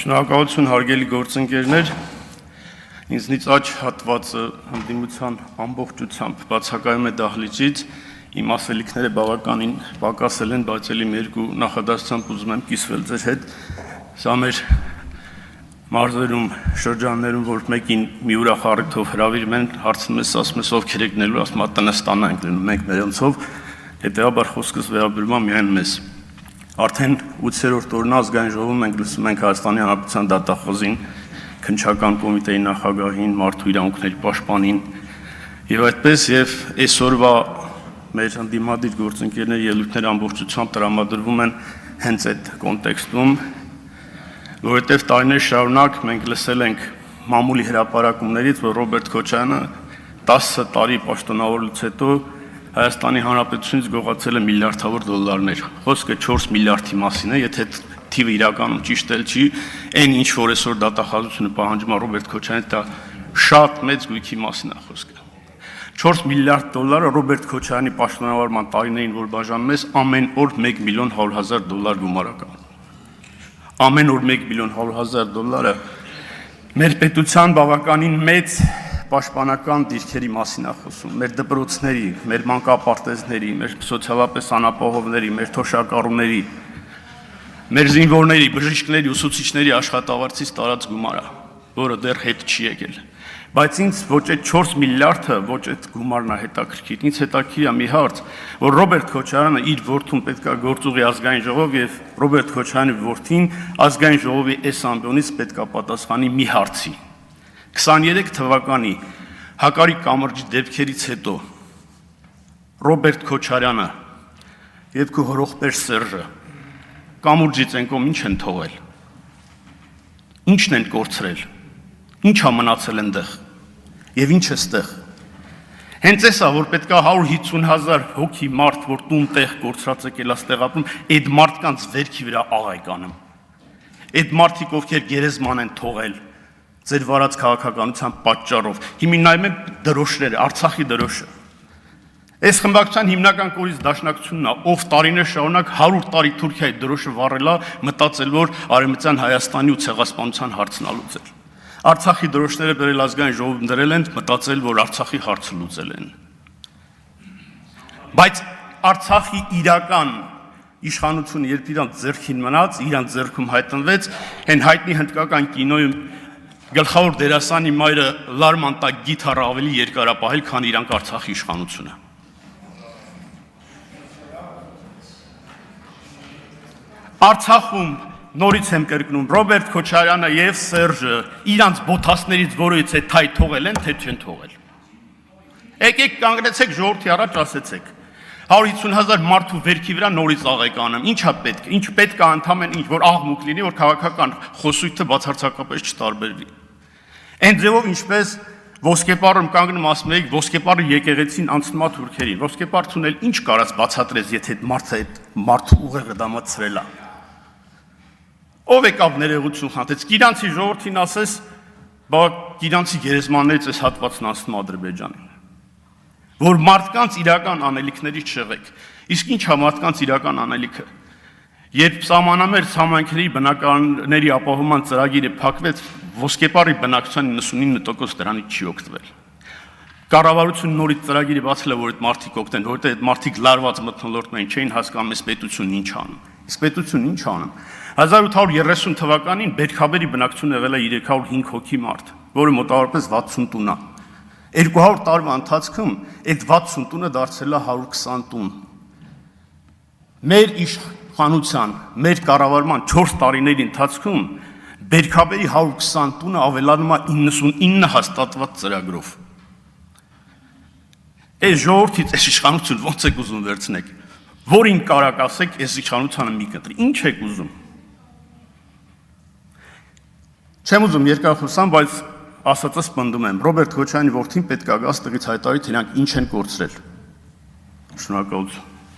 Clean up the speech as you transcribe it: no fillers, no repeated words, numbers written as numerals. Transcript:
Շնորհակալություն հարգելի գործընկերներ, ինձնից աջ հատվածը հանդիմության ամբողջությամբ բացակայում է դահլիճից, իմ ասելիքները բավականին պակասել են, բայց ելի մեր երկու նախադասությամբ ուզում եմ կիսվել ձեր հետ, սա մեր մարզերում, շրջաններում, որ մեկին մի ուրախ առիթով հրավիրում են, հարցնում ես, ասում ես ովքեր եք գնելու, ասում ա տնը ստանանք լինում, մենք մերոնցով, հետեւաբար խոսքս վերաբերում է միայն մեզ։ Արդեն 8-րդ օրն ազգային ժողովում մենք լսում ենք Հայաստանի Հանրապետության դատախազին, քննչական կոմիտեի նախագահին, մարդու իրավունքների պաշտպանին, եւ այդպես եւ այսօրվա մեր ընդդիմադիր գործընկերների ելույթները ամբողջությամբ տրամադրվում են հենց այդ կոնտեքստում, որովհետեւ տարիներ շարունակ մենք լսել ենք մամուլի հրապարակումներից, որ Ռոբերտ Քոչարյանը 10 տարի պաշտոնավորելուց հետո Հայաստանի Հանրապետությունից գողացել է միլիարդավոր դոլարներ, խոսքը 4 միլիարդի մասին է, եթե թիվը իրականում ճիշտ էլ չի, այն ինչ որ այսօր դատախազությունը պահանջում է Ռոբերտ Քոչարյանից, դա շատ մեծ գույքի մասին է խոսքը։ 4 միլիարդ դոլարը Ռոբերտ Քոչարյանի պաշտոնավորման տարիներին, որ բաժանում ես, ամեն օր 1 միլիոն 100,000 դոլար գումար է։ Ամեն օր 1 միլիոն 100,000 դոլարը մեր պետության բավականին մեծ պաշտպանական դիրքերի մասին է խոսում, մեր դպրոցների, մեր մանկապարտեզների, մեր սոցիալապես անապահովների, մեր թոշակառուների, մեր զինվորների, բժիշկների, ուսուցիչների աշխատավարձից տարած գումարը, որը դեռ հետ չի եկել։ Բայց ինձ ոչ այդ 4 միլիարդը, ոչ այդ գումարն է հետաքրքիր, ինձ հետաքրքիր է մի հարց, որ Ռոբերտ Քոչարյանը իր որդուն պետքա գործուղի ազգային ժողով եւ Ռոբերտ Քոչարյանի որդին ազգային ժողովի այս ամբիոնից պետքա պատասխանի մի հարցի։ 23 թվականի Հակարի կամրջի դեպքերից հետո Ռոբերտ Քոչարյանը եւ քո հորողբեր Սերժը կամուրջից են կողմ ինչ են թողել։ Ինչն են կորցրել։ Ինչա մնացել այնտեղ եւ ինչ է ստեղ։ Հենց էսա որ պետքա 150,000 հոգի մարդ որ տուն-տեղ կորցրած եկել աստեղ ապրում, այդ մարդկանց վերքի վրա աղայք անում։ Այդ մարդիկ ովքեր գերեզման են թողել ձեր վարած քաղաքականության պատճառով։ Հիմա նայում եմ դրոշները, Արցախի դրոշը։ Այս խմբակցության հիմնական կորից դաշնակցությունն է, ով տարիներ շարունակ 100 տարի Թուրքիայի դրոշը վառելա, մտածել որ Արևմտյան Հայաստանի ու ցեղասպանության հարցն ա լուծել։ Արցախի դրոշները բերել ազգային ժողովում դրել են, մտածել որ Արցախի հարցը լուծել են։ Բայց Արցախի իրական իշխանությունը երբ իրանց ձեռքին մնաց, իրանց ձեռքում հայտնվեց, այն հայտնի հնդկական կինոյում գլխավոր դերասանի մայրը լարման տակ գիթառը ավելի երկարապահել, քան իրանք Արցախի իշխանությունը։ Արցախում նորից եմ կրկնում, Ռոբերտ Քոչարյանը եւ Սերժը իրանց բոթասներից որից է թայ թողել են, թե չեն թողել։ Եկեք կանգնեցեք ժողովրդի առաջ ասեցեք։ 150,000 մարդու վերքի վրա նորից աղեք անեմ։ Ինչա պետք, ինչ պետք է անդամեն ինչ որ աղմուկ լինի, որ քաղաքական խոսույթը բացարձակապես չտարբերվի։ Այն ձևով ինչպես ոսկեպարում կանգնում ասում եք, ոսկեպարը եկեղեցին անցնում է թուրքերին։ Ոսկեպարցուն էլ ինչ կարած բացատրես, եթե մարդը այդ մարդու ուղեղը դամացրել է։ Ով եկավ ներողություն խնդրեց, Գիրանցի ժողովրդին ասես, բա Գիրանցի գերեզմաններից այս հատվածն անցնում Ադրբեջանին։ Որ մարդկանց իրական անելիքներից շեղեք։ Իսկ ինչ է մարդկանց իրական անելիքը։ Երբ սահմանամերձ համայնքների բնակարանների ապահովման ծրագիրը փակվեց, ոսկեպարի բնակչության 99% դրանից չի օգտվել։ Կառավարությունը նորից ծրագիրը բացել է, որ այդ մարդիկ օգտեն, որովհետեւ այդ մարդիկ լարված մթնոլորտներին չէին հասկանում, այս պետությունն ինչ անում։ Իսկ պետությունն ինչ անում։ 1830 թվականին Բերքաբերի բնակչությունը եղել է 305 հոգի մարդ, որը մոտավորապես 60 տուն է։ 200 տարվա ընթացքում այդ 60 տունը դարձել է 120 տուն։ Մեր իշխանության, մեր կառավարման 4 տարիների ընթացքում Բերքաբերի 120 տունը ավելանում է 99 հաստատված ծրագրով։ Այս ժողովրդից այս իշխանությունը ոնց եք ուզում վերցնեք։ Որին կարակ ասեք, այս իշխանությանը մի կտրի։ Ինչ եք ուզում։ Չեմ ուզում երկար խոսամ, բայց ասածս պնդում եմ, Ռոբերտ Քոչարյանի որդին պետք է գա ստեղից հայտարարի, թե իրանք ինչ են կորցրել։ Շնորհակալություն։